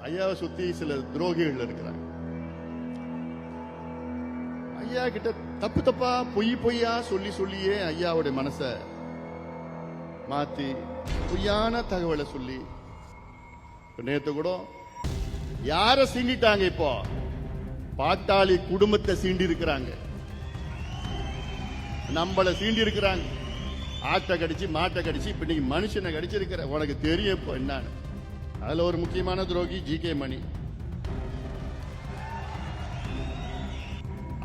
ஐயாவை சுத்தி சில துரோகிகள் இருக்கிறாங்க. ஐயா கிட்ட தப்பு தப்பா பொய்யா சொல்லியே ஐயாவுடைய மனசை மாத்தி பொய்யான தகவலை சொல்லி நேத்து கூட யார சீண்டிட்டாங்க? இப்போ பாட்டாளி குடும்பத்தை சீண்டி இருக்கிறாங்க, நம்மள சீண்டி இருக்கிறாங்க. ஆட்டை கடிச்சு மாட்டை கடிச்சு இப்ப நீங்க மனுஷனை கடிச்சிருக்கிற உனக்கு தெரியும் இப்போ என்னன்னு. அதுல ஒரு முக்கியமான துரோகி ஜி.கே. மணி.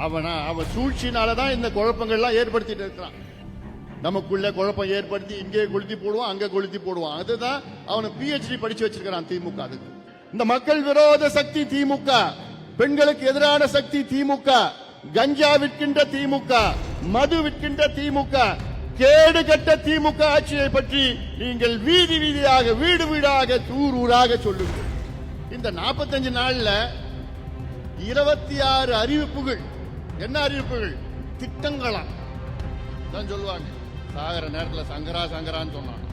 அவன் சூழ்ச்சினாலதான் இந்த குழப்பங்கள்லாம் ஏற்படுத்திட்டு இருக்கிறான். நமக்குள்ள குழப்பம் ஏற்படுத்தி இங்கே கொளுத்தி போடுவான், அங்க கொளுத்தி போடுவான். அதுதான் அவனை PhD படிச்சு வச்சிருக்கிறான் திமுக. அதுக்கு இந்த மக்கள் விரோத சக்தி திமுக, பெண்களுக்கு எதிரான சக்தி திமுக, கஞ்சா விற்கின்ற திமுக, மது விற்கின்ற திமுக, கேடு கட்ட திமுக ஆட்சியை பற்றி நீங்கள் வீதி வீதியாக வீடு வீடாக ஊராக சொல்லுங்கள். இந்த 45 நாள்ல 26 அறிவிப்புகள். என்ன அறிவிப்புகள்? திட்டங்களா தான் சொல்லுவாங்க. சாகர நேரத்தில் சங்கரான்னு சொன்னாங்க.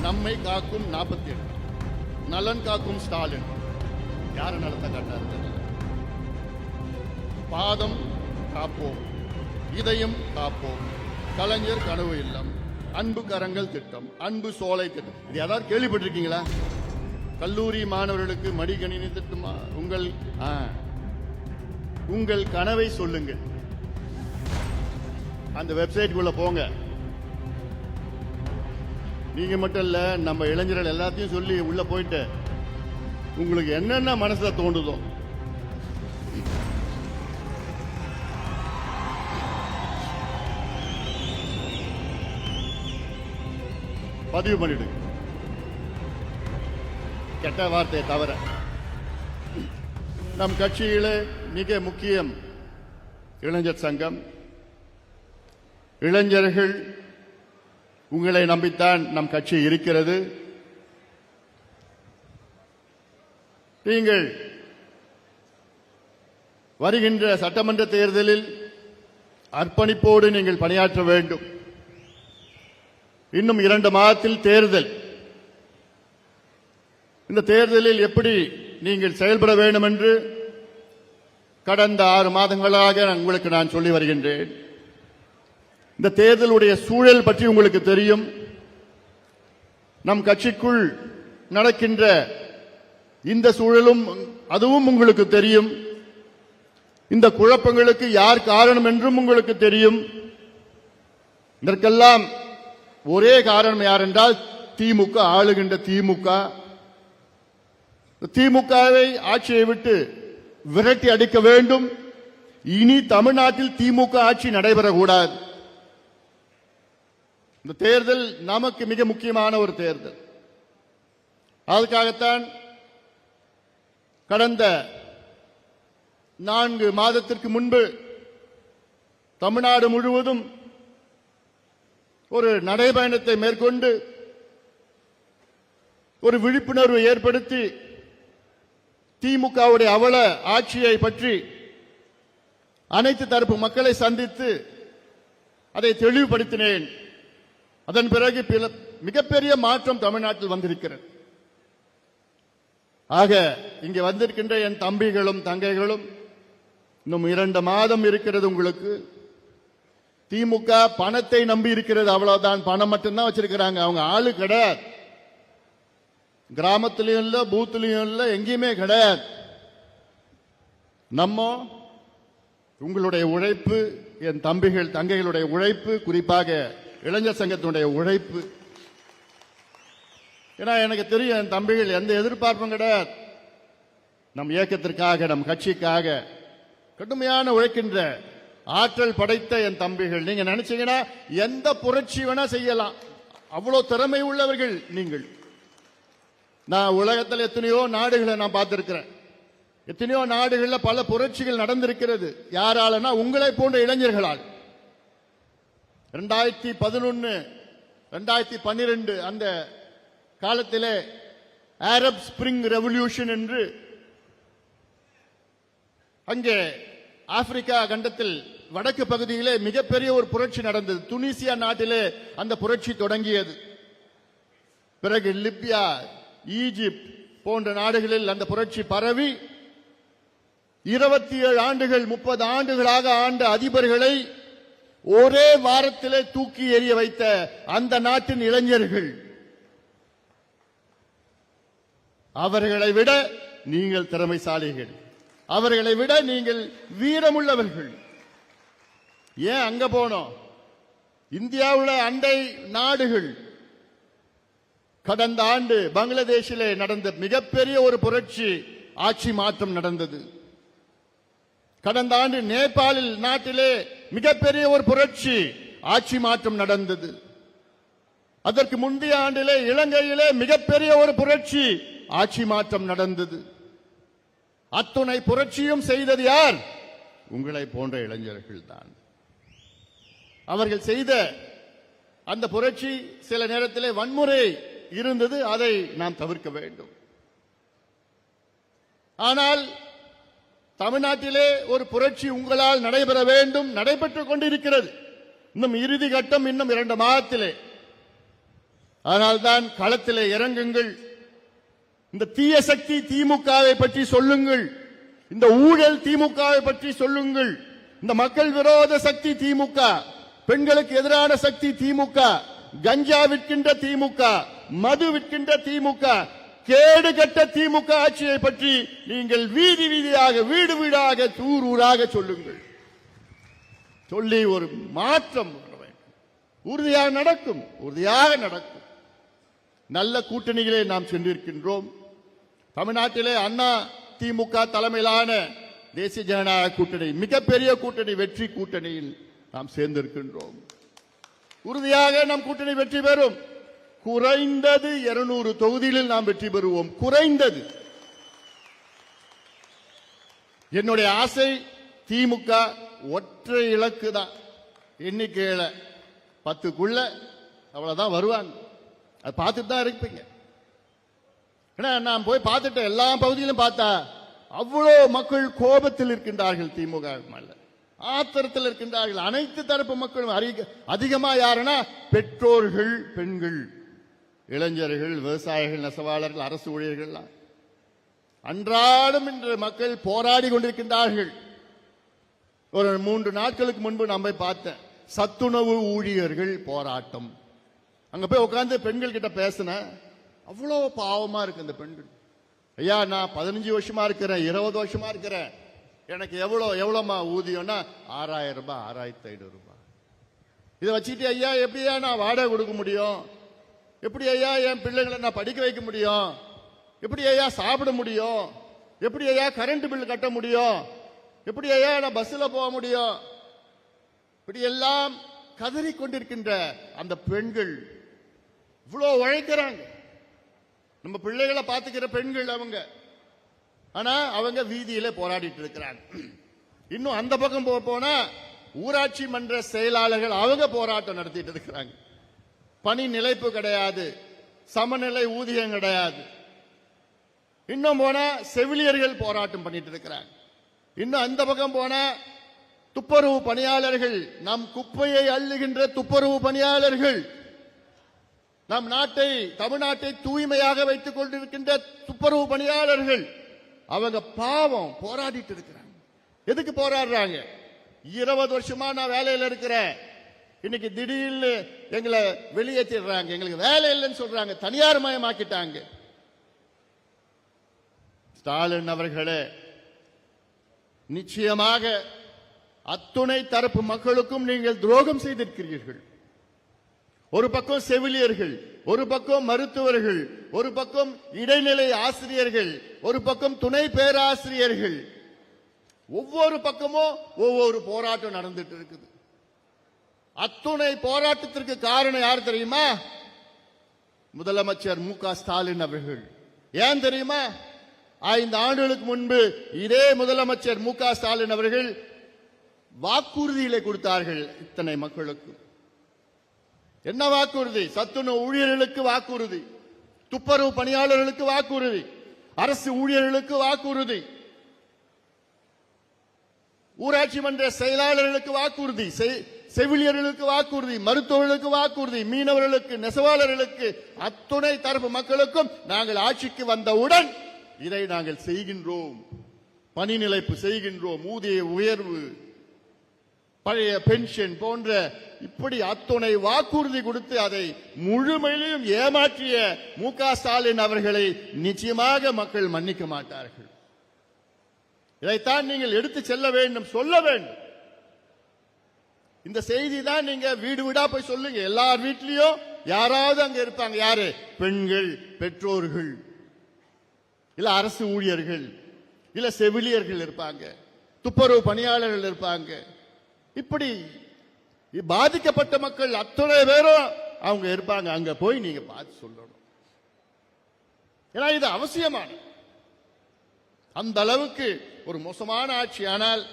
நம்மை காக்கும் 48, நலன் காக்கும் ஸ்டாலின். யார நலத்தை காட்டாரு? பாதம் காப்போம், இதயம் காப்போம், கலைஞர் கனவு இல்லம், அன்பு கரங்கள் திட்டம், அன்பு சோலை திட்டம். இது யாராவது கேள்விப்பட்டிருக்கீங்களா? கல்லூரி மாணவர்களுக்கு மடிக்கணினி திட்டமா? உங்கள் கனவை சொல்லுங்கள். அந்த வெப்சைட்டுக்குள்ள போங்க. நீங்க மட்டும் இல்ல, நம்ம இளைஞர்கள் எல்லாத்தையும் சொல்லி உள்ள போயிட்டு உங்களுக்கு என்னென்ன மனசுல தோன்றுதோ பதிவு பண்ணிடுங்க. கெட்ட வார்த்தையை தவிர. நம் கட்சியிலே மிக முக்கியம் இளைஞர் சங்கம். இளைஞர்கள் உங்களை நம்பித்தான் நம் கட்சி இருக்கிறது. நீங்கள் வருகின்ற சட்டமன்ற தேர்தலில் அர்ப்பணிப்போடு நீங்கள் பணியாற்ற வேண்டும். இன்னும் 2 மாதத்தில் தேர்தல். இந்த தேர்தலில் எப்படி நீங்கள் செயல்பட வேண்டும் என்று கடந்த 6 மாதங்களாக உங்களுக்கு நான் சொல்லி வருகின்றேன். இந்த தேர்தலுடைய சூழல் பற்றி உங்களுக்கு தெரியும். நம் கட்சிக்குள் நடக்கின்ற இந்த சூழலும் அதுவும் உங்களுக்கு தெரியும். இந்த குழப்பங்களுக்கு யார் காரணம் என்றும் உங்களுக்கு தெரியும். இதற்கெல்லாம் ஒரே காரணம் யார் என்றால் திமுக, ஆளுகின்ற திமுக. திமுகவை ஆட்சியை விட்டு விரட்டி அடிக்க வேண்டும். இனி தமிழ்நாட்டில் திமுக ஆட்சி நடைபெறக்கூடாது. இந்த தேர்தல் நமக்கு மிக முக்கியமான ஒரு தேர்தல். அதுக்காகத்தான் கடந்த 4 மாதத்திற்கு முன்பு தமிழ்நாடு முழுவதும் ஒரு நடைபயணத்தை மேற்கொண்டு ஒரு விழிப்புணர்வு ஏற்படுத்தி திமுகவுடைய அவல ஆட்சியை பற்றி அனைத்து தரப்பு மக்களை சந்தித்து அதை தெளிவுபடுத்தினேன். அதன் பிறகு மிகப்பெரிய மாற்றம் தமிழ்நாட்டில் வந்திருக்கிறது. ஆக இங்கே வந்திருக்கின்ற என் தம்பிகளும் தங்கைகளும், இன்னும் 2 மாதம் இருக்கிறது உங்களுக்கு. திமுக பணத்தை நம்பி இருக்கிறது, அவ்வளவுதான். பணம் மட்டும்தான் வச்சிருக்கிறாங்க. அவங்க ஆளு கிடையாது. கிராமத்திலையும் இல்ல, பூத்திலையும் இல்ல, எங்கேயுமே கிடையாது. நம்ம உங்களுடைய உழைப்பு, என் தம்பிகள் தங்கைகளுடைய உழைப்பு, குறிப்பாக இளைஞர் சங்கத்தினுடைய உழைப்பு. ஏன்னா எனக்கு தெரியும் என் தம்பிகள் எந்த எதிர்பார்ப்பும் கிடையாது. நம் இயக்கத்திற்காக, நம் கட்சிக்காக கடுமையான உழைக்கின்ற ஆற்றல் படைத்த என் தம்பிகள். நீங்க நினைச்சீங்கன்னா எந்த புரட்சி வேணா செய்யலாம். அவ்வளவு திறமை உள்ளவர்கள் நீங்கள். நான் உலகத்தில் எத்தனையோ நாடுகளை நான் பார்த்திருக்கிறேன். எத்தனையோ நாடுகளில் பல புரட்சிகள் நடந்திருக்கிறது. யாராலனா உங்களை போன்ற இளைஞர்களால். 2011, 2012 அந்த காலத்திலே அரப் ஸ்பிரிங் ரெவல்யூஷன் என்று அங்கே ஆப்பிரிக்கா கண்டத்தில் வடக்கு பகுதியிலே மிகப்பெரிய ஒரு புரட்சி நடந்தது. துனிசியா நாட்டிலே அந்த புரட்சி தொடங்கியது. பிறகு லிபியா, ஈஜிப்ட், போன்ற நாடுகளில் அந்த புரட்சி பரவி 27 ஆண்டுகள் 30 ஆண்டுகளாக ஆண்ட அதிபர்களை ஒரே வாரத்திலே தூக்கி எறிய வைத்த அந்த நாட்டின் இளைஞர்கள், அவர்களை விட நீங்கள் திறமைசாலிகள், அவர்களை விட நீங்கள் வீரமுள்ளவர்கள். ஏன் அங்க போனோம்? இந்தியாவுல அண்டை நாடுகள் கடந்த ஆண்டு பங்களாதேஷிலே நடந்த மிகப்பெரிய ஒரு புரட்சி ஆட்சி மாற்றம் நடந்தது. கடந்த ஆண்டு நேபாளில் நாட்டிலே மிகப்பெரிய ஒரு புரட்சி ஆட்சி மாற்றம் நடந்தது. அதற்கு முந்தைய ஆண்டிலே இலங்கையிலே மிகப்பெரிய ஒரு புரட்சி ஆட்சி மாற்றம் நடந்தது. அத்துணை புரட்சியும் செய்தது யார்? உங்களை போன்ற இளைஞர்கள் தான். அவர்கள் செய்த அந்த புரட்சி சில நேரத்திலே வன்முறை இருந்தது, அதை நாம் தவிர்க்க வேண்டும். ஆனால் தமிழ்நாட்டிலே ஒரு புரட்சி உங்களால் நடைபெற வேண்டும், நடைபெற்றுக் கொண்டிருக்கிறது. இன்னும் இறுதி கட்டம் இன்னும் 2 மாதத்திலே. அதனால்தான் களத்திலே இறங்குங்கள். இந்த தீய சக்தி திமுகவை பற்றி சொல்லுங்கள், இந்த ஊழல் திமுகவை பற்றி சொல்லுங்கள், இந்த மக்கள் விரோத சக்தி திமுக, பெண்களுக்கு எதிரான சக்தி திமுக, கஞ்சா விற்கின்ற திமுக, மது விற்கின்ற திமுக, கேடு கட்ட திமுக ஆட்சியை பற்றி நீங்கள் வீதி வீதியாக வீடு வீடாக ஊர் ஊராக சொல்லுங்கள். சொல்லி ஒரு மாற்றம் வர வேண்டும். உறுதியாக நடக்கும், உறுதியாக நடக்கும். நல்ல கூட்டணிகளே நாம் சென்றிருக்கின்றோம். தமிழ்நாட்டிலே அண்ணா திமுக தலைமையிலான தேசிய ஜனநாயக கூட்டணி மிகப்பெரிய கூட்டணி, வெற்றி கூட்டணியில் நாம் சேர்ந்திருக்கின்றோம். உறுதியாக நம் கூட்டணி வெற்றி பெறும். குறைந்தது 200 தொகுதிகளில் நாம் வெற்றி பெறுவோம். குறைந்தது. என்னுடைய ஆசை திமுக ஒற்றை இலக்கு தான். எண்ணிக்கையில 10க்குள்ள அவ்வளவுதான் வருவாங்க. அது பார்த்துட்டு தான் இருப்பீங்க. நான் போய் பார்த்துட்டேன், எல்லா பகுதியிலும் பார்த்தா அவ்வளோ மக்கள் கோபத்தில் இருக்கின்றார்கள். திமுக மேல ஆத்திரத்தில் இருக்கின்றார்கள். அனைத்து தரப்பு மக்களும் அதிகமா யாருன்னா பெற்றோர்கள், பெண்கள், இளைஞர்கள், விவசாயிகள், நெசவாளர்கள், அரசு ஊழியர்கள் அன்றாடம் இன்று மக்கள் போராடி கொண்டிருக்கின்றார்கள். ஒரு 3 நாட்களுக்கு முன்பு நான் போய் பார்த்தேன். சத்துணவு ஊழியர்கள் போராட்டம். அங்க போய் உட்கார்ந்து பெண்கள் கிட்ட பேசினேன். அவ்வளவு பாவமா இருக்கு இந்த பெண்கள். ஐயா, நான் 15 வருஷமா இருக்கிறேன், 20 வருஷமா இருக்கிறேன், எனக்கு எவ்வளவுமா ஊதியம்னா 6000 ரூபாய், 6500 ரூபாய். இதை வச்சுட்டு ஐயா எப்படியா நான் வாடகை கொடுக்க முடியும்? எப்படி ஐயா என் பிள்ளைகளை நான் படிக்க வைக்க முடியும்? எப்படி ஐயா சாப்பிட முடியும்? எப்படி ஐயா கரண்ட் பில் கட்ட முடியும்? எப்படி ஐயா நான் பஸ்ல போக முடியும்? இப்படி எல்லாம் கதறி கொண்டிருக்கின்ற அந்த பெண்கள் இவ்வளவு உழைக்கிறாங்க. நம்ம பிள்ளைகளை பார்த்துக்கிற பெண்கள் அவங்க. ஆனா அவங்க வீதியில போராடிட்டு இருக்கிறாங்க. இன்னும் அந்த பக்கம் போனா ஊராட்சி மன்ற செயலாளர்கள் அவங்க போராட்டம் நடத்திட்டு இருக்கிறாங்க. பணி நிலைப்பு கிடையாது, சமநிலை ஊதியம் கிடையாது. இன்னும் போனா செவிலியர்கள் போராட்டம் பண்ணிட்டு இருக்கிறாங்க. இன்னும் அந்த பக்கம் போனா துப்புரவு பணியாளர்கள், நம் குப்பையை அள்ளுகின்ற துப்புரவு பணியாளர்கள், நம் நாட்டை, தமிழ்நாட்டை தூய்மையாக வைத்துக் கொண்டிருக்கின்ற துப்புரவு பணியாளர்கள், அவங்க பாவம் போராடிட்டு இருக்கிறாங்க. எதுக்கு போராடுறாங்க? 20 வருஷமா நான் வேலையில் இருக்கிறேன், இன்னைக்கு திடீர்னு எங்களை வெளியேற்றிடுறாங்க, எங்களுக்கு வேலை இல்லைன்னு சொல்றாங்க, தனியார் மயமாக்கிட்டாங்க. ஸ்டாலின் அவர்களே, நிச்சயமாக அத்துணை தரப்பு மக்களுக்கும் நீங்கள் துரோகம் செய்திருக்கிறீர்கள். ஒரு பக்கம் செவிலியர்கள், ஒரு பக்கம் மருத்துவர்கள், ஒரு பக்கம் இடைநிலை ஆசிரியர்கள், ஒரு பக்கம் துணை பேராசிரியர்கள், ஒவ்வொரு பக்கமும் ஒவ்வொரு போராட்டம் நடந்துட்டு இருக்குது. அத்துணை போராட்டத்திற்கு காரணம் யார் தெரியுமா? முதலமைச்சர் மு.க. ஸ்டாலின் அவர்கள். ஏன் தெரியுமா? 5 ஆண்டுகளுக்கு முன்பு இதே முதலமைச்சர் மு.க. ஸ்டாலின் அவர்கள் வாக்குறுதிகளை கொடுத்தார்கள் இத்தனை மக்களுக்கு. என்ன வாக்குறுதி? சத்துணவு ஊழியர்களுக்கு வாக்குறுதி, துப்புரவு பணியாளர்களுக்கு வாக்குறுதி, அரசு ஊழியர்களுக்கு வாக்குறுதி, ஊராட்சி மன்ற செயலாளர்களுக்கு வாக்குறுதி, செவிலியர்களுக்கு வாக்குறுதி, மருத்துவர்களுக்கு வாக்குறுதி, மீனவர்களுக்கு, நெசவாளர்களுக்கு, அத்துணை தரப்பு மக்களுக்கும் நாங்கள் ஆட்சிக்கு வந்தவுடன் இதை நாங்கள் செய்கின்றோம். பணி நிலைப்பு செய்கின்றோம், ஊதிய உயர்வு, பழைய பென்ஷன் போன்ற இப்படி அத்துணை வாக்குறுதி கொடுத்து அதை முழுமையிலும் ஏமாற்றிய மு.க. ஸ்டாலின் அவர்களை நிச்சயமாக மக்கள் மன்னிக்க மாட்டார்கள். இதைத்தான் நீங்கள் எடுத்து செல்ல வேண்டும், சொல்ல வேண்டும். இந்த செய்தி தான் நீங்க வீடு வீடா போய் சொல்லுங்க. எல்லார் வீட்லயும் யாராவது அங்க இருப்பாங்க. யாரு? பெண்கள், பெற்றோர்கள், இல்ல அரசு ஊழியர்கள், இல்ல செவிலியர்கள் இருப்பாங்க, துப்புரவு பணியாளர்கள் இருப்பாங்க. இப்படி பாதிக்கப்பட்ட மக்கள் அத்தனை பேரும் அவங்க இருப்பாங்க. அங்க போய் நீங்க பார்த்து சொல்லணும். ஏன்னா இது அவசியமான அந்த அளவுக்கு ஒரு மோசமான ஆட்சி. ஆனால்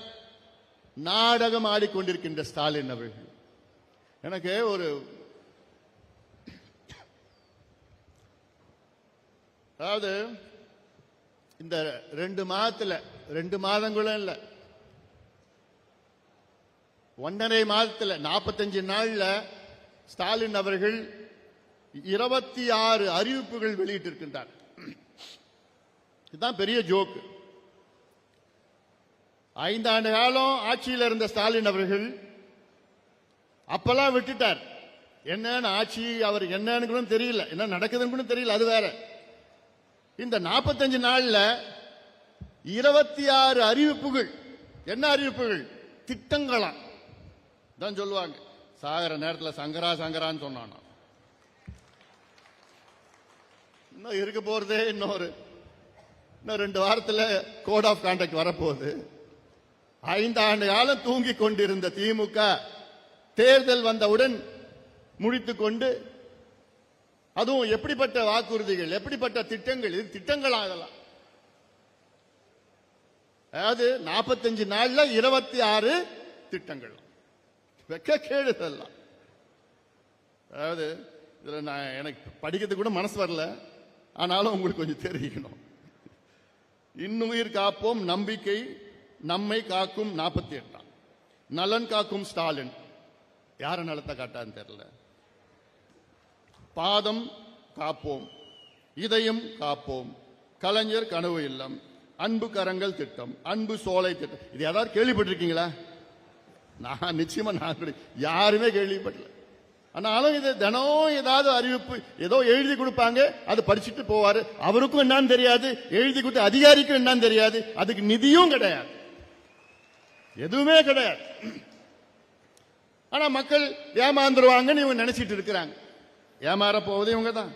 நாடகம் ஆடிக்கொண்டிருக்கின்ற ஸ்டாலின் அவர்கள் எனக்கு ஒரு அதாவது இந்த 2 மாதங்களும் இல்ல, 1.5 மாதத்தில் 45 நாள்ல ஸ்டாலின் அவர்கள் 26 அறிவிப்புகள் வெளியிட்டிருக்கின்றார். இதுதான் பெரிய ஜோக்கு. 5 ஆண்டு காலம் ஆட்சியில் இருந்த ஸ்டாலின் அவர்கள் அப்பெல்லாம் விட்டுட்டார். என்னன்னு ஆட்சி அவர் என்னன்னு தெரியல, என்ன நடக்குதுன்னு தெரியல, அது வேற. இந்த 45 நாள்ல 26 அறிவிப்புகள். என்ன அறிவிப்புகள்? திட்டங்களாம் தான் சொல்லுவாங்க. சாகர நேரத்தில் சங்கரா சங்கரான்னு சொன்னான். இன்னும் இருக்க போறதே இன்னும் 2 வாரத்தில் கோட் ஆஃப் கான்டக்ட் வரப்போகுது. 5 ஆண்டு காலம் தூங்கிக் கொண்டிருந்த திமுக தேர்தல் வந்தவுடன் முடித்துக் கொண்டு, அதுவும் எப்படிப்பட்ட வாக்குறுதிகள், எப்படிப்பட்ட திட்டங்கள், இது திட்டங்களா அதெல்லாம். அதாவது 45 நாள்ல 26 திட்டங்கள். வெக்கக்கேடு இதெல்லாம். அதாவது இதுல நான் எனக்கு படிக்கிறதுக்கு கூட மனசு வரல, ஆனாலும் உங்களுக்கு கொஞ்சம் தெரிவிக்கணும். இன்னுயிர் காப்போம் நம்பிக்கை நம்மை காக்கும் 48, நலன் காக்கும் ஸ்டாலின். யார நலத்தை காட்டான்னு தெரியல. பாதம் காப்போம், இதயம் காப்போம், கலைஞர் கனவு இல்லம், அன்பு கரங்கள் திட்டம், அன்பு சோலை திட்டம். இது யாராவது கேள்விப்பட்டிருக்கீங்களா? நான் நிச்சயமா யாருமே கேள்விப்படல. ஆனாலும் இது தினம் ஏதாவது அறிவிப்பு ஏதோ எழுதி கொடுப்பாங்க, அது படிச்சுட்டு போவாரு. அவருக்கும் என்னன்னு தெரியாது, எழுதி கொடுத்த அதிகாரிக்கும் என்னன்னு தெரியாது, அதுக்கு நிதியும் கிடையாது, எதுவுமே கிடையாது. ஆனா மக்கள் ஏமாந்துருவாங்கன்னு இவங்க நினைச்சிட்டு இருக்கிறாங்க. ஏமாற போவதே இவங்க தான்.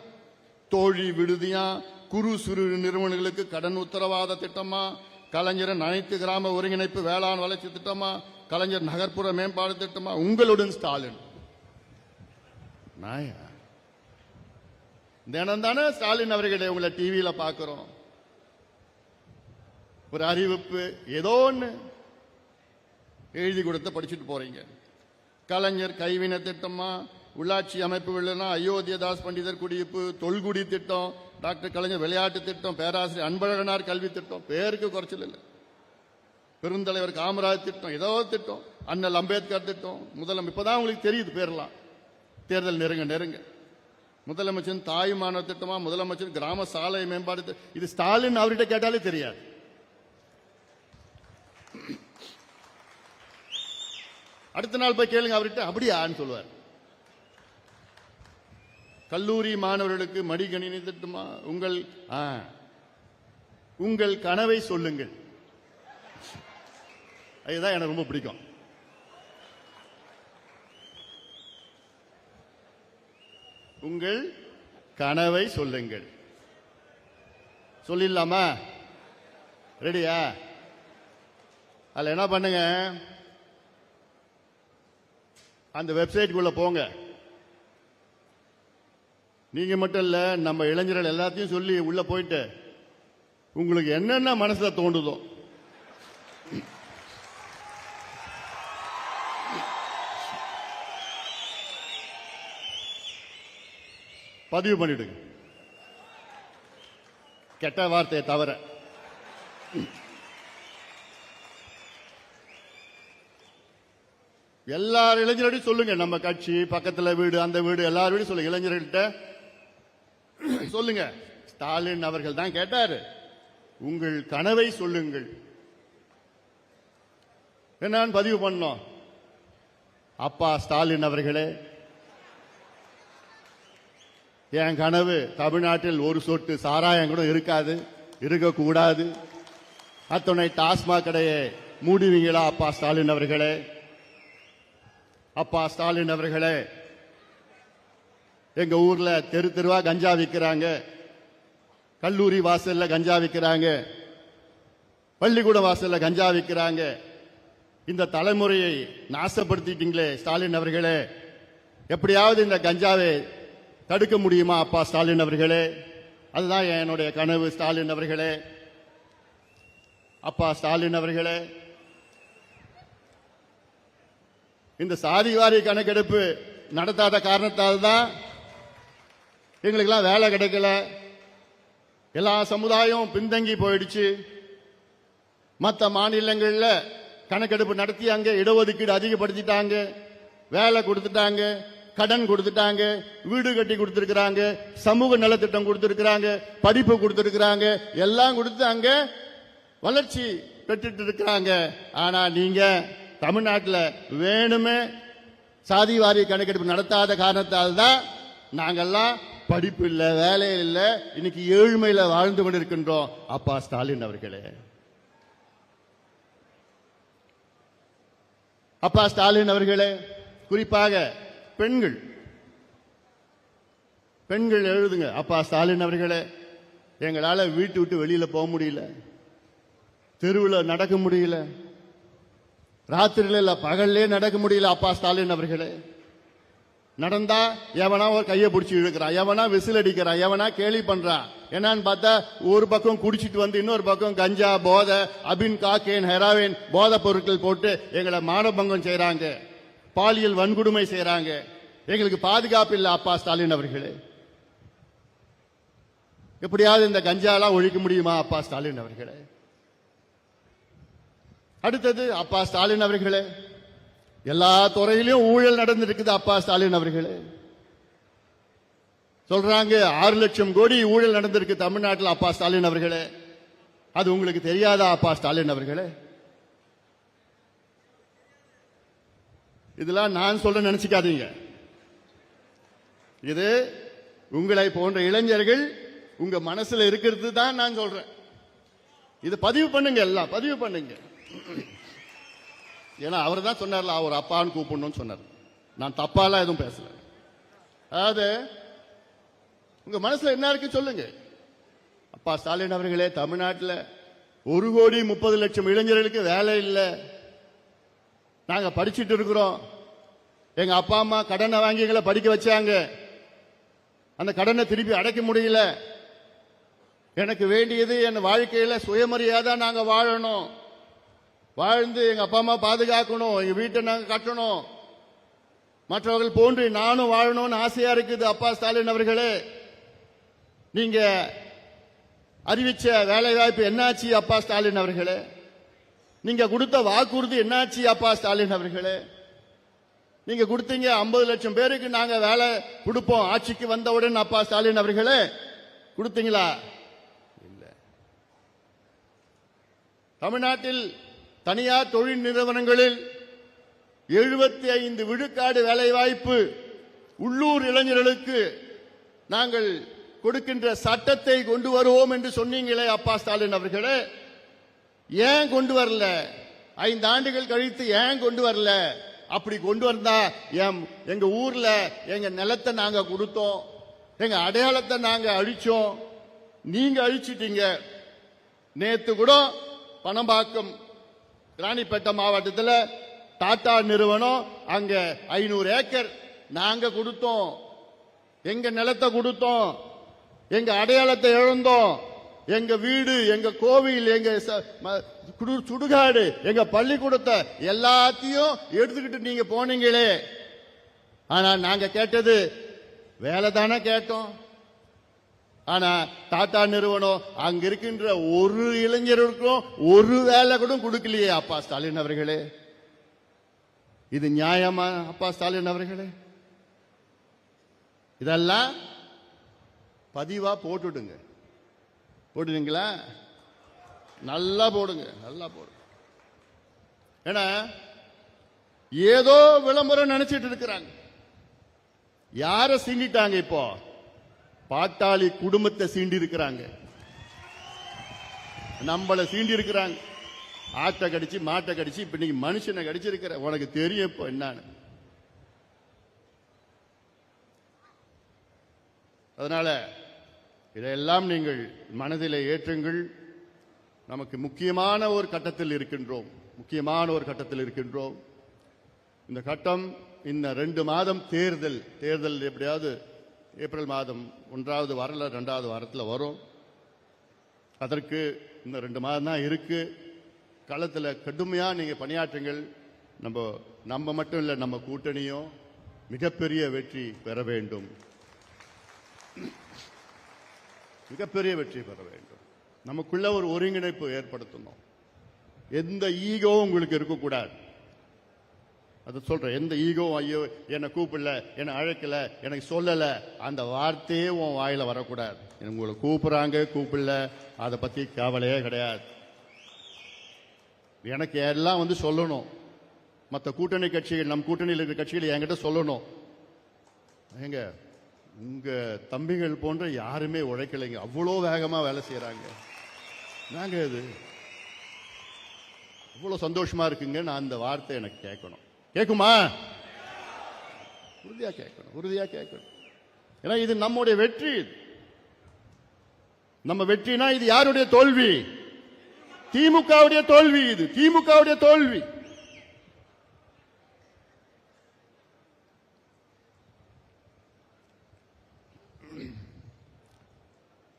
தோழி விடுதியா, குறு சிறு நிறுவனங்களுக்கு கடன் உத்தரவாத திட்டமா, கலைஞர் அனைத்து கிராம ஒருங்கிணைப்பு வேளாண் வளர்ச்சி திட்டமா, கலைஞர் நகர்ப்புற மேம்பாடு திட்டமா, உங்களுடன் ஸ்டாலின். நாயா தினம் தானே ஸ்டாலின் அவர்களை உங்களை டிவியில பாக்குறோம். ஒரு அறிவிப்பு ஏதோ ஒண்ணு எழுதி கொடுத்து படிச்சுட்டு போறீங்க. கலைஞர் கைவினை திட்டமா, உள்ளாட்சி அமைப்புகள், அயோத்தியதாஸ் பண்டிதர் குடியிருப்பு, தொல்குடி திட்டம், டாக்டர் கலைஞர் விளையாட்டு திட்டம், பேராசிரியர் அன்பழகனார் கல்வி திட்டம், பேருக்கு குறைச்சல் இல்லை. பெருந்தலைவர் காமராஜ் திட்டம், ஏதோ திட்டம், அண்ணல் அம்பேத்கர் திட்டம், முதலமைச்சர். இப்பதான் உங்களுக்கு தெரியுது பேரெல்லாம். தேர்தல் நெருங்க முதலமைச்சர் தாயுமான திட்டமா, முதலமைச்சர் கிராம சாலை மேம்பாடு. இது ஸ்டாலின் அவர்கிட்ட கேட்டாலே தெரியாது. அடுத்த நாள் போய் கேளுங்க அவர்கிட்ட, அப்படியான்னு சொல்லுவார். கல்லூரி மாணவர்களுக்கு மடிக்கணினி திட்டமா, உங்கள் கனவை சொல்லுங்கள். அதுதான் எனக்கு ரொம்ப பிடிக்கும். உங்கள் கனவை சொல்லுங்கள். சொல்லிடலாமா? ரெடியா? அதுல என்ன பண்ணுங்க, அந்த வெப்சைட்டுக்குள்ள போங்க. நீங்க மட்டும் இல்ல, நம்ம இளைஞர்கள் எல்லாத்தையும் சொல்லி உள்ள போயிட்டு உங்களுக்கு என்னென்ன மனசுல தோண்டுதோ பதிவு பண்ணிடுங்க. கெட்ட வார்த்தையை தவிர. எல்லார் இளைஞர்களையும் சொல்லுங்க, நம்ம கட்சி பக்கத்துல வீடு அந்த வீடு எல்லார் வீடும் சொல்லுங்க, இளைஞர்கள்ட்ட சொல்லுங்க. ஸ்டாலின் அவர்கள் தான் கேட்டாரு, உங்கள் கனவை சொல்லுங்கள். என்னன்னு பதிவு பண்ணோம். அப்பா ஸ்டாலின் அவர்களே, என் கனவு தமிழ்நாட்டில் ஒரு சொட்டு சாராயம் கூட இருக்காது, இருக்கக்கூடாது. அத்துணை டாஸ்மாக் கடையை மூடுவீங்களா அப்பா ஸ்டாலின் அவர்களே? அப்பா ஸ்டாலின் அவர்களே, எங்க ஊர்ல தெரு தெருவா கஞ்சா விற்கிறாங்க, கல்லூரி வாசல்ல கஞ்சா விற்கிறாங்க, பள்ளிக்கூட வாசல்ல கஞ்சா விற்கிறாங்க. இந்த தலைமுறையை நாசப்படுத்திட்டீங்களே ஸ்டாலின் அவர்களே, எப்படியாவது இந்த கஞ்சாவை தடுக்க முடியுமா அப்பா ஸ்டாலின் அவர்களே? அதுதான் என்னுடைய கனவு ஸ்டாலின் அவர்களே. அப்பா ஸ்டாலின் அவர்களே, இந்த சாதிவாரி கணக்கெடுப்பு நடத்தாத காரணத்தால் தான் எங்களுக்கெல்லாம் வேலை கிடைக்கல, எல்லா சமுதாயம் பின்தங்கி போயிடுச்சு. மற்ற மாநிலங்கள்ல கணக்கெடுப்பு நடத்தி அங்க இடஒதுக்கீடு அதிகப்படுத்திட்டாங்க, வேலை கொடுத்துட்டாங்க, கடன் கொடுத்துட்டாங்க, வீடு கட்டி கொடுத்திருக்கிறாங்க, சமூக நலத்திட்டம் கொடுத்திருக்கிறாங்க, படிப்பு கொடுத்திருக்கிறாங்க, எல்லாம் கொடுத்து அங்க வளர்ச்சி பெற்றுட்டு இருக்கிறாங்க. ஆனா நீங்க தமிழ்நாட்டில் வேணுமே சாதிவாரி கணக்கெடுப்பு நடத்தாத காரணத்தால் தான் நாங்கெல்லாம் படிப்பு இல்ல, வேலை இல்ல, இன்னைக்கு ஏழ்மையில வாழ்ந்து கொண்டிருக்கின்றோம். அப்பா ஸ்டாலின் அவர்களே, அப்பா ஸ்டாலின் அவர்களே, குறிப்பாக பெண்கள் பெண்கள் எழுதுங்க. அப்பா ஸ்டாலின் அவர்களே, எங்களால வீட்டு விட்டு வெளியில போக முடியல, தெருவில் நடக்க முடியல, ராத்திரில இல்ல பகல்லே நடக்க முடியல. அப்பா ஸ்டாலின் அவர்களே, நடந்தா எவனா ஒரு கையை பிடிச்சி இழுக்கிறான், எவனா விசில் அடிக்கிறான், எவனா கேலி பண்றான். என்னன்னு பார்த்தா ஒரு பக்கம் குடிச்சிட்டு வந்து இன்னொரு பக்கம் கஞ்சா, போதை, அபின், காக்கேன், ஹெராவின் போதை பொருட்கள் போட்டு எங்களை மானபங்கம் செய்யறாங்க, பாலியல் வன்கொடுமை செய்யறாங்க. எங்களுக்கு பாதுகாப்பு இல்லை அப்பா ஸ்டாலின் அவர்களே. எப்படியாவது இந்த கஞ்சாலாம் ஒழிக்க முடியுமா அப்பா ஸ்டாலின் அவர்களே? அடுத்தது அப்பா ஸ்டாலின் அவர்களே, எல்லா துறையிலும் ஊழல் நடந்திருக்குது அப்பா ஸ்டாலின் அவர்களே. சொல்றாங்க 6 லட்சம் கோடி ஊழல் நடந்திருக்கு தமிழ்நாட்டில் அப்பா ஸ்டாலின் அவர்களே. அது உங்களுக்கு தெரியாதா அப்பா ஸ்டாலின் அவர்களே? இதெல்லாம் நான் சொல்ல நினைச்சுக்காதீங்க, இது உங்களை போன்ற இளைஞர்கள் உங்க மனசுல இருக்கிறது தான் நான் சொல்றேன். இது பதிவு பண்ணுங்க, எல்லாம் பதிவு பண்ணுங்க. ஏன்னா அவர் தான் சொன்னார்ல, அவர் அப்பான்னு கூப்பிடணும்னு சொன்னார். நான் தப்பாலாம் எதுவும் பேசல. அதாவது உங்க மனசுல என்ன இருக்கு சொல்லுங்க. அப்பா ஸ்டாலின் அவர்களே, தமிழ்நாட்டில் 1,30,00,000 இளைஞர்களுக்கு வேலை இல்லை. நாங்க படிச்சுட்டு இருக்கிறோம். எங்க அப்பா அம்மா கடனை வாங்கி எங்களை படிக்க வச்சாங்க, அந்த கடனை திருப்பி அடைக்க முடியல. எனக்கு வேண்டியது என் வாழ்க்கையில சுயமரியாதை, நாங்க வாழணும், வாழ்ந்து எங்க அப்பா அம்மா பாதுகாக்கணும், எங்க வீட்டை நாங்க கட்டணும், மற்றவர்கள் போன்று நானும் வாழணும்னு ஆசையா இருக்குது. அப்பா ஸ்டாலின் அவர்களே, நீங்க அறிவிச்ச வேலை வாய்ப்பு என்னாச்சு அப்பா ஸ்டாலின் அவர்களே? நீங்க கொடுத்த வாக்குறுதி என்னாச்சு அப்பா ஸ்டாலின் அவர்களே? நீங்க கொடுத்தீங்க 50 லட்சம் பேருக்கு நாங்க வேலை கொடுப்போம் ஆட்சிக்கு வந்தவுடன், அப்பா ஸ்டாலின் அவர்களே கொடுத்தீங்களா? இல்ல. தமிழ்நாட்டில் தனியார் தொழில் நிறுவனங்களில் 75 விழுக்காடு வேலை வாய்ப்பு உள்ளூர் இளைஞர்களுக்கு நாங்கள் கொடுக்கின்ற சட்டத்தை கொண்டு வருவோம் என்று சொன்னீங்களே அப்பா ஸ்டாலின் அவர்களே, ஏன் கொண்டு வரல? 5 ஆண்டுகள் கழித்து ஏன் கொண்டு வரல? அப்படி கொண்டு வந்தா எங்க ஊர்ல எங்க நிலத்தை நாங்க கொடுத்தோம், எங்க அடையாளத்தை நாங்க அழிச்சோம், நீங்க அழிச்சிட்டீங்க. நேத்து கூட பணம்பாக்கம் ராணிப்பேட்டை மாவட்டத்தில் டாடா நிறுவனம் அங்க 500 ஏக்கர் நாங்க கொடுத்தோம், எங்க நிலத்தை கொடுத்தோம், எங்க அடையாளத்தை இழந்தோம், எங்க வீடு, எங்க கோவில், எங்க சுடுகாடு, எங்க பள்ளிக்கூடத்தை எல்லாத்தையும் எடுத்துக்கிட்டு நீங்க போனீங்களே. ஆனா நாங்க கேட்டது வேலை தானே கேட்டோம். ஆனா டாடா நிறுவனம் அங்க இருக்கின்ற ஒரு இளைஞருக்கும் ஒரு வேலை கூட கொடுக்கலையே அப்பா ஸ்டாலின் அவர்களே. இது நியாயமா அப்பா ஸ்டாலின் அவர்களே? இதெல்லாம் பதிவா போட்டுடுங்க. போட்டுடுங்களா? நல்லா போடுங்க, நல்லா போடுங்க. ஏன்னா ஏதோ விளம்பரம் நினைச்சிட்டு இருக்கிறாங்க. யார சீண்டிட்டாங்க? இப்போ பாட்டாளி குடும்பத்தை சீண்டி இருக்கிறாங்க, நம்மள சீண்டி இருக்கிறாங்க. ஆட்டை கடிச்சு மாட்டை கடிச்சு இப்ப நீங்க மனுஷனை கடிச்சிருக்கிற உனக்கு தெரியும் இப்போ என்னன்னு. அதனால இதையெல்லாம் நீங்கள் மனதிலே ஏற்றுங்கள். நமக்கு முக்கியமான ஒரு கட்டத்தில் இருக்கின்றோம், முக்கியமான ஒரு கட்டத்தில் இருக்கின்றோம். இந்த கட்டம் இந்த 2 மாதம் தேர்தல் எப்படியாவது ஏப்ரல் மாதம் 1வது வாரம் 2வது வாரத்தில் வரும். அதற்கு இந்த 2 மாதம் தான் இருக்கு. களத்தில் கடுமையா நீங்க பணியாற்றுங்கள். நம்ம மட்டும் இல்லை, நம்ம கூட்டணியும் மிகப்பெரிய வெற்றி பெற வேண்டும், மிகப்பெரிய வெற்றி பெற வேண்டும். நமக்குள்ள ஒரு ஒருங்கிணைப்பு ஏற்படுத்தணும். எந்த ஈகோவும் உங்களுக்கு இருக்கக்கூடாது. அது சொல்றேன், எந்த ஈகோவும் ஐயோ என்னை கூப்பிடல, என்னை அழைக்கல, எனக்கு சொல்லல, அந்த வார்த்தையே உன் வாயில வரக்கூடாது. உங்களை கூப்பிடுறாங்க கூப்பிடல அதை பத்தி கவலையே கிடையாது. எனக்கு எல்லாம் சொல்லணும். மற்ற கூட்டணி கட்சிகள், நம் கூட்டணியில் இருக்கிற கட்சிகள் என்கிட்ட சொல்லணும், எங்க உங்க தம்பிகள் போன்ற யாருமே உழைக்கலைங்க, அவ்வளோ வேகமா வேலை செய்யறாங்க, நாங்க இது இவ்வளவு சந்தோஷமா இருக்குங்க. நான் அந்த வார்த்தை எனக்கு கேட்கணும். கேட்குமா? உறுதியா கேட்கணும், உறுதியா கேட்கணும். ஏன்னா இது நம்முடைய வெற்றி. நம்ம வெற்றினா இது யாருடைய தோல்வி? திமுகவுடைய தோல்வி. இது திமுகவுடைய தோல்வி.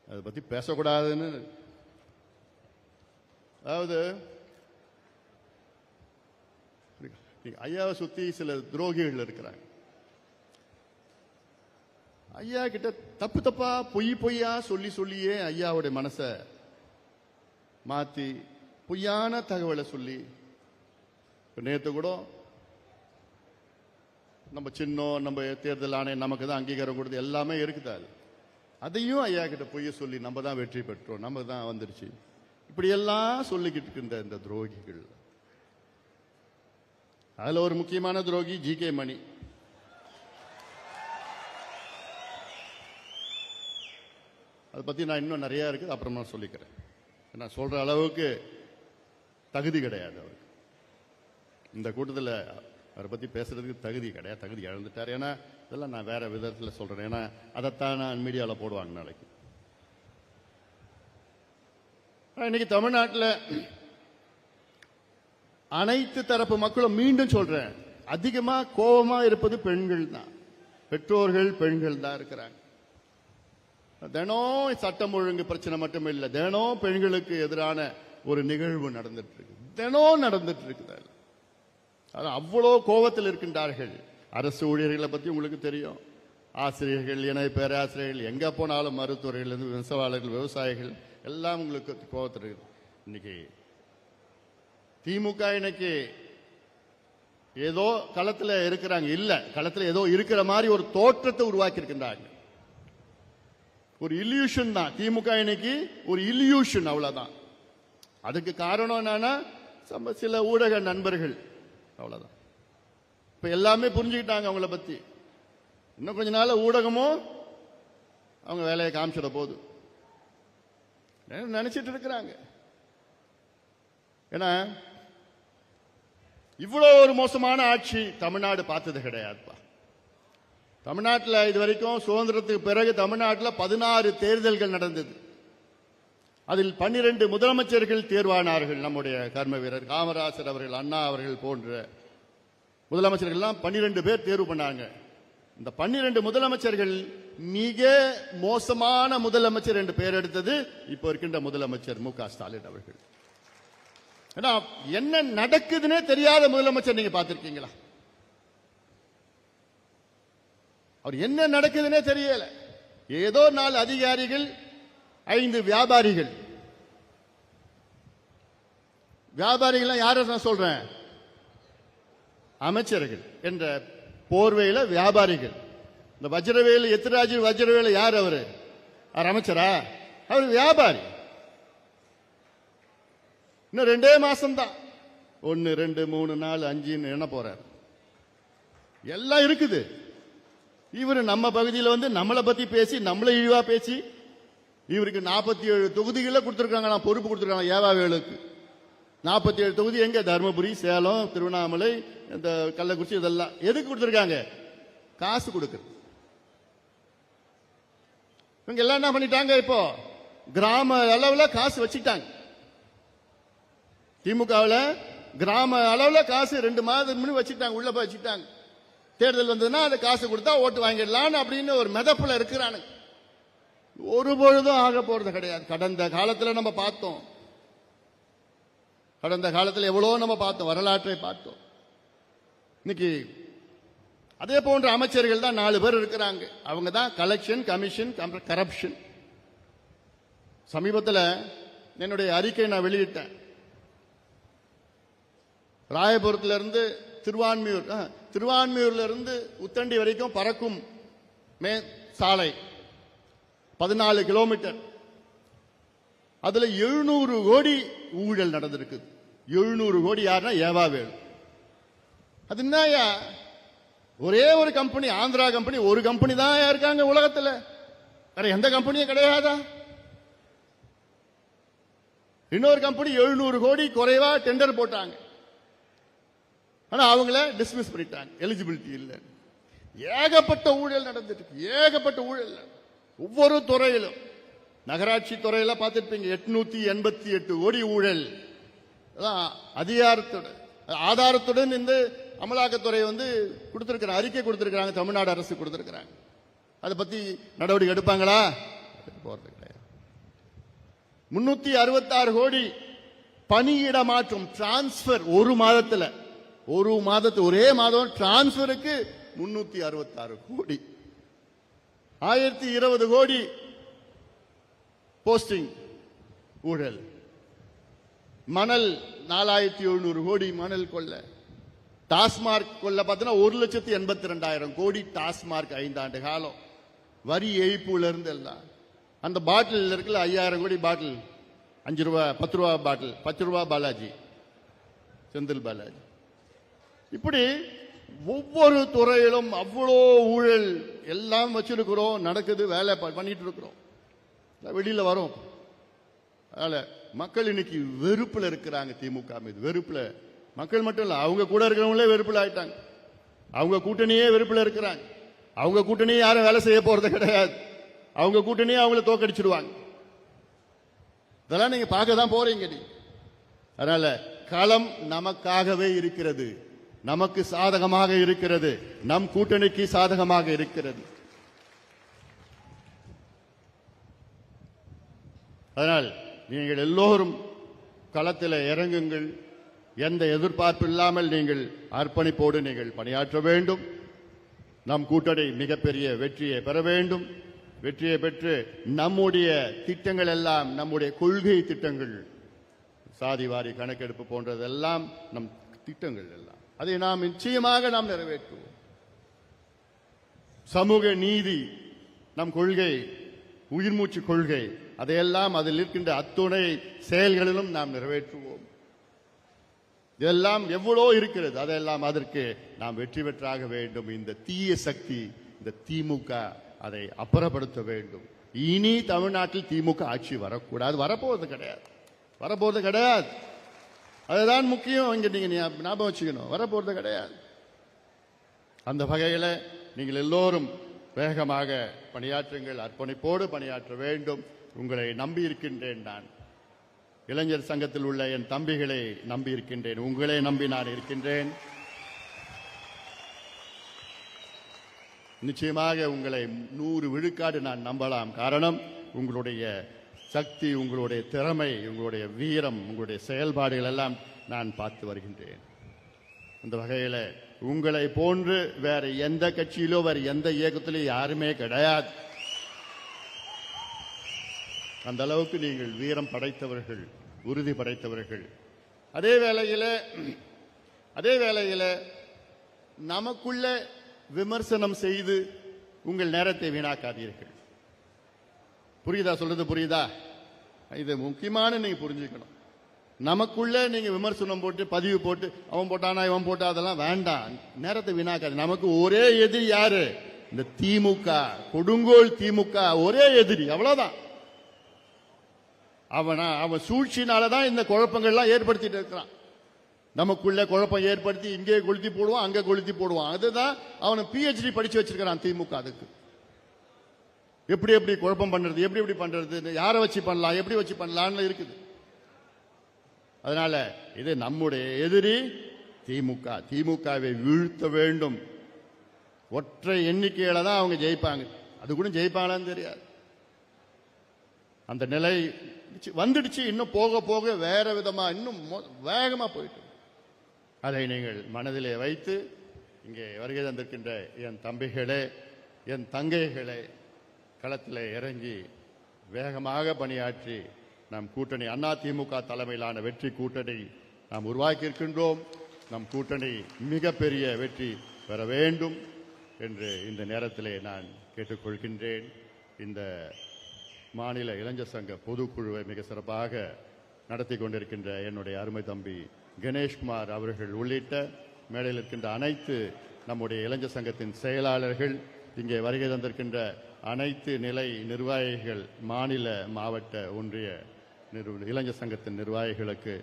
அதை பத்தி பேசக்கூடாதுன்னு, அதாவது ஐயாவை சுத்தி சில துரோகிகள் இருக்கிறாங்க. ஐயா கிட்ட தப்பு தப்பா பொய்யா சொல்லியே ஐயாவுடைய மனசை மாத்தி பொய்யான தகவலை சொல்லி, நேற்று கூட நம்ம சின்னம், நம்ம தேர்தல் ஆணையம் நமக்கு தான் அங்கீகாரம் கொடுத்து எல்லாமே இருக்குது. அதையும் ஐயா கிட்ட பொய்ய சொல்லி நம்ம தான் வெற்றி பெற்றோம், நம்ம தான் வந்துருச்சு, இப்படி எல்லாம் சொல்லிக்கிட்டு இருக்கின்ற இந்த துரோகிகள். அதுல ஒரு முக்கியமான துரோகி ஜி.கே. மணி. அதை பத்தி நான் இன்னும் நிறைய இருக்குது, அப்புறமா சொல்லிக்கிறேன். நான் சொல்ற அளவுக்கு தகுதி கிடையாது அவருக்கு. இந்த கூட்டத்தில் அவரை பத்தி பேசுறதுக்கு தகுதி கிடையாது, தகுதி இழந்துட்டார். ஏன்னா இதெல்லாம் நான் வேற விதத்தில் சொல்றேன். ஏன்னா அதைத்தான் நான் மீடியாவில் போடுவாங்க நாளைக்கு. இன்னைக்கு தமிழ்நாட்டில் அனைத்து தரப்பு மக்களும், மீண்டும் சொல்றேன், அதிகமா கோபமா இருப்பது பெண்கள் தான், பெற்றோர்கள் பெண்கள் தான் இருக்கிறாங்க. தினம் சட்டம் ஒழுங்கு பிரச்சனை மட்டும் இல்லை, தினம் பெண்களுக்கு எதிரான ஒரு நிகழ்வு நடந்துட்டு இருக்கு, தினம் நடந்துட்டு இருக்குது. அவ்வளோ கோபத்தில் இருக்கின்றார்கள். அரசு ஊழியர்களை பத்தி உங்களுக்கு தெரியும், ஆசிரியர்கள், இணை பேராசிரியர்கள், எங்க போனாலும் மருத்துவர்கள், நெசவாளர்கள், விவசாயிகள் எல்லாம் உங்களுக்கு கோபத்தில் இருக்கு. இன்னைக்கு திமுக இன்னைக்கு ஏதோ களத்தில் இருக்கிறாங்க, இல்ல களத்தில் ஏதோ இருக்கிற மாதிரி ஒரு தோற்றத்தை உருவாக்கி இருக்கின்றாங்க. ஒரு இல்யூஷன் தான் திமுக இன்னைக்கு, ஒரு இல்யூஷன், அவ்வளவுதான். அதுக்கு காரணம் என்னன்னா சில ஊடக நண்பர்கள், அவ்வளவுதான். இப்ப எல்லாமே புரிஞ்சுக்கிட்டாங்க அவங்கள பத்தி. இன்னும் கொஞ்ச நாள் ஊடகமும் அவங்க வேலையை காமிச்சிட போகுது நினைச்சிட்டு இருக்கிறாங்க. ஏன்னா இவ்வளவு ஒரு மோசமான ஆட்சி தமிழ்நாடு பார்த்தது கிடையாதுப்பா. தமிழ்நாட்டில் இதுவரைக்கும் சுதந்திரத்துக்கு பிறகு தமிழ்நாட்டில் 16 தேர்தல்கள் நடந்தது. அதில் 12 முதலமைச்சர்கள் தேர்வானார்கள். நம்முடைய கர்ம வீரர் காமராசர் அவர்கள், அண்ணா அவர்கள் போன்ற முதலமைச்சர்கள் எல்லாம் 12 பேர் தேர்வு பண்ணாங்க. இந்த 12 முதலமைச்சர்கள் மிக மோசமான முதலமைச்சர் என்று பெயர் எடுத்தது இப்ப இருக்கின்ற முதலமைச்சர் மு.க. ஸ்டாலின் அவர்கள். என்ன நடக்குதுன்னே தெரியாத முதலமைச்சர் நீங்க பார்த்திருக்கீங்களா? அவர் என்ன நடக்குதுன்னே தெரியல. ஏதோ 4 அதிகாரிகள், 5 வியாபாரிகள். வியாபாரிகள் யார நான் சொல்றேன்? அமைச்சர்கள் என்ற போர்வையில வியாபாரிகள். இந்த வஜ்ரவேலு எத்திராஜ் வஜ்ரவேலு யார்? அவர் அமைச்சரா? அவர் வியாபாரி. இன்னும் 2 மாசம் தான். 1 2 3 4 5 என்ன போறார். எல்லாம் இருக்குது. இவர் நம்ம பகுதியில் வந்து நம்மளை பத்தி பேசி நம்மளை இழிவா பேசி இவருக்கு 47 தொகுதிகளை கொடுத்திருக்காங்க. பொறுப்பு கொடுத்திருக்காங்க ஏவாவேலுக்கு. 47 தொகுதி எங்க? தருமபுரி, சேலம், திருவண்ணாமலை, இந்த கள்ளக்குறிச்சி, இதெல்லாம் எதுக்கு கொடுத்திருக்காங்க? காசு கொடுக்குறது. இவங்க எல்லாம் என்ன பண்ணிட்டாங்க? இப்போ கிராம அளவுல காசு வச்சுட்டாங்க. திமுகவில் கிராம அளவுல காசு 2 மாதத்துக்கு முன்னாடி வச்சுட்டாங்க. உள்ள போய் வச்சுட்டாங்க. தேர்தல் வந்ததுன்னா அந்த காசு கொடுத்தா ஓட்டு வாங்கிடலாம் அப்படின்னு ஒரு மெதப்புல இருக்கிறானு. ஒரு பொழுதும் ஆக போறது கிடையாது. கடந்த காலத்தில் நம்ம பார்த்தோம். கடந்த காலத்தில் எவ்வளவு நம்ம பார்த்தோம், வரலாற்றை பார்த்தோம். இன்னைக்கு அதே போன்ற அமைச்சர்கள் தான் 4 பேர் இருக்கிறாங்க. அவங்க தான் கலெக்ஷன், கமிஷன், கரப்ஷன். சமீபத்தில் என்னுடைய அறிக்கை நான் வெளியிட்டேன். ராயபுரத்திலிருந்து திருவான்மியூர்ல இருந்து உத்தண்டி வரைக்கும் பறக்கும் சாலை 14 கிலோமீட்டர். அதுல 700 கோடி ஊழல் நடந்திருக்கு. 700 கோடி யாருன்னா ஏவாவேலு. அது என்னயா? ஒரே ஒரு கம்பெனி, ஆந்திரா கம்பெனி, ஒரு கம்பெனி தான் இருக்காங்க உலகத்தில். வேற எந்த கம்பெனியும் கிடையாதா? இன்னொரு கம்பெனி 700 கோடி குறைவா டெண்டர் போட்டாங்க. ஆனா அவங்கள டிஸ்மிஸ் பண்ணிட்டாங்க, எலிஜிபிலிட்டி இல்லை. ஏகப்பட்ட ஊழல் நடந்துட்டு, ஏகப்பட்ட ஊழல் ஒவ்வொரு துறையிலும். நகராட்சி துறையில பார்த்துருப்பீங்க 888 கோடி ஊழல். அதிகாரத்துடன் ஆதாரத்துடன் இந்த அமலாக்கத்துறை வந்து கொடுத்திருக்கிறாங்க, அறிக்கை கொடுத்திருக்கிறாங்க, தமிழ்நாடு அரசு கொடுத்திருக்கிறாங்க. அதை பத்தி நடவடிக்கை எடுப்பாங்களா? போறது கிடையாது. 366 கோடி பணியிட மாற்றம், டிரான்ஸ்பர். ஒரே மாதம் டிரான்ஸ்பருக்கு 366 கோடி. 1020 கோடி போஸ்டிங் ஊழல். மணல் 4700 கோடி மணல் கொள்ள. டாஸ்மார்க் கொள்ள பார்த்தீங்கன்னா 1,82,000 கோடி. டாஸ்மார்க் 5 ஆண்டு காலம் வரி ஏய்ப்புல இருந்து எல்லாம். அந்த பாட்டில் இருக்குல்ல 5000 கோடி பாட்டில், 5 ரூபாய் 10 ரூபாய் பாட்டில், 10 ரூபாய் பாலாஜி, செந்தில் பாலாஜி. இப்படி ஒவ்வொரு துறையிலும் அவ்வளோ ஊழல் எல்லாம் வச்சிருக்கிறோம். நடக்குது, வேலை பண்ணிட்டு இருக்கிறோம், வெளியில வரும். அதனால மக்கள் இன்னைக்கு வெறுப்புல இருக்கிறாங்க. திமுக மீது வெறுப்புல. மக்கள் மட்டும் இல்ல, அவங்க கூட இருக்கிறவங்களே வெறுப்புல ஆயிட்டாங்க. அவங்க கூட்டணியே வெறுப்புல இருக்கிறாங்க. அவங்க கூட்டணியே யாரும் வேலை செய்ய போறது கிடையாது. அவங்க கூட்டணியே அவங்கள தோக்கடிச்சிடுவாங்க. இதெல்லாம் நீங்க பார்க்க தான் போறீங்க. அதனால களம் நமக்காகவே இருக்கிறது, நமக்கு சாதகமாக இருக்கிறது, நம் கூட்டணிக்கு சாதகமாக இருக்கிறது. அதனால் நீங்கள் எல்லோரும் களத்தில் இறங்குங்கள். எந்த எதிர்பார்ப்பு இல்லாமல் நீங்கள் அர்ப்பணிப்போடு நீங்கள் பணியாற்ற வேண்டும். நம் கூட்டணி மிகப்பெரிய வெற்றியை பெற வேண்டும். வெற்றியை பெற்று நம்முடைய திட்டங்கள் எல்லாம், நம்முடைய கொள்கை திட்டங்கள், சாதிவாரி கணக்கெடுப்பு போன்றதெல்லாம் நம் திட்டங்கள் எல்லாம், அதை நாம் நிச்சயமாக நாம் நிறைவேற்றுவோம். சமூக நீதி நம் கொள்கை, உயிர்மூச்சு கொள்கை, அதையெல்லாம் அதில் இருக்கின்ற அத்துணை செயல்களிலும் நாம் நிறைவேற்றுவோம். இதெல்லாம் எவ்வளோ இருக்கிறது, அதெல்லாம் அதற்கு நாம் வெற்றி பெற்றாக வேண்டும். இந்த தீய சக்தி, இந்த திமுக, அதை அப்புறப்படுத்த வேண்டும். இனி தமிழ்நாட்டில் திமுக ஆட்சி வரக்கூடாது. வரப்போவது கிடையாது, வரப்போவது கிடையாது. அதுதான் முக்கியம். இங்க நீங்க ஞாபகம் வச்சுக்கணும், வரப்போறது கிடையாது. அந்த வகையில் நீங்கள் எல்லோரும் வேகமாக பணியாற்றுங்கள், அர்ப்பணிப்போடு பணியாற்ற வேண்டும். உங்களை நம்பி இருக்கின்றேன். நான் இளைஞர் சங்கத்தில் உள்ள என் தம்பிகளை நம்பி இருக்கின்றேன், உங்களை நம்பி நான் இருக்கின்றேன். நிச்சயமாக உங்களை 100 விழுக்காடு நான் நம்பலாம். காரணம், உங்களுடைய சக்தி, உங்களுடைய திறமை, உங்களுடைய வீரம், உங்களுடைய செயல்பாடுகள் எல்லாம் நான் பார்த்து வருகின்றேன். அந்த வகையில் உங்களை போன்று வேற எந்த கட்சியிலோ வேற எந்த இயக்கத்திலோ யாருமே கிடையாது. அந்த அளவுக்கு நீங்கள் வீரம் படைத்தவர்கள், உறுதி படைத்தவர்கள். அதே வேளையில் நமக்குள்ள விமர்சனம் செய்து உங்கள் நேரத்தை வீணாக்காதீர்கள். புரியுதா? சொல்றது புரியுதா? இது முக்கியமான நீங்க புரிஞ்சுக்கணும். நமக்குள்ள நீங்க விமர்சனம் போட்டு பதிவு போட்டு அவன் போட்டானா இவன் போட்டா அதெல்லாம் வேண்டாம். நேரத்தை வீணாக்காது. நமக்கு ஒரே எதிரி யாரு? இந்த திமுக, கொடுங்கோல் திமுக ஒரே எதிரி, அவ்வளவுதான். அவன் சூழ்ச்சினாலதான் இந்த குழப்பங்கள்லாம் ஏற்படுத்திட்டு இருக்கிறான். நமக்குள்ள குழப்பம் ஏற்படுத்தி இங்கே கொளுத்தி போடுவான், அங்க கொளுத்தி போடுவான். அதுதான் அவனை PhD படிச்சு வச்சிருக்கிறான் திமுக. அதுக்கு எப்படி எப்படி குழப்பம் பண்றது, எப்படி எப்படி பண்றது, யாரை வச்சு பண்ணலாம், எப்படி வச்சு பண்ணலாம்னு இருக்குது. அதனால இது நம்முடைய எதிரி திமுக. திமுகவை வீழ்த்த வேண்டும். ஒற்றை எண்ணிக்கையில தான் அவங்க ஜெயிப்பாங்க. அது கூட ஜெயிப்பாங்களான்னு தெரியாது. அந்த நிலை வந்துடுச்சு. இன்னும் போக போக வேற விதமா இன்னும் வேகமா போயிட்டு, அதை நீங்கள் மனதிலே வைத்து இங்கே வருகை தந்திருக்கின்ற என் தம்பிகளே, என் தங்கைகளே, களத்தில் இறங்கி வேகமாக பணியாற்றி நம் கூட்டணி அதிமுக தலைமையிலான வெற்றி கூட்டணி நாம் உருவாக்கி இருக்கின்றோம். நம் கூட்டணி மிகப்பெரிய வெற்றி பெற வேண்டும் என்று இந்த நேரத்திலே நான் கேட்டுக்கொள்கின்றேன். இந்த மாநில இளைஞர் சங்க பொதுக்குழுவை மிக சிறப்பாக நடத்தி கொண்டிருக்கின்ற என்னுடைய அருமை தம்பி கணேஷ்குமார் அவர்கள் உள்ளிட்ட மேடையில் இருக்கின்ற அனைத்து நம்முடைய இளைஞர் சங்கத்தின் செயலாளர்கள், இங்கே வருகை தந்திருக்கின்ற அனைத்து நிலை நிர்வாகிகள், மாநில மாவட்ட ஒன்றிய இளைஞர் சங்கத்தின் நிர்வாகிகளுக்கு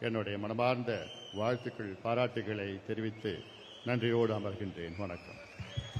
என்னுடைய மனமார்ந்த வாழ்த்துக்கள், பாராட்டுகளை தெரிவித்து நன்றியோடு அமர்கின்றேன். வணக்கம்.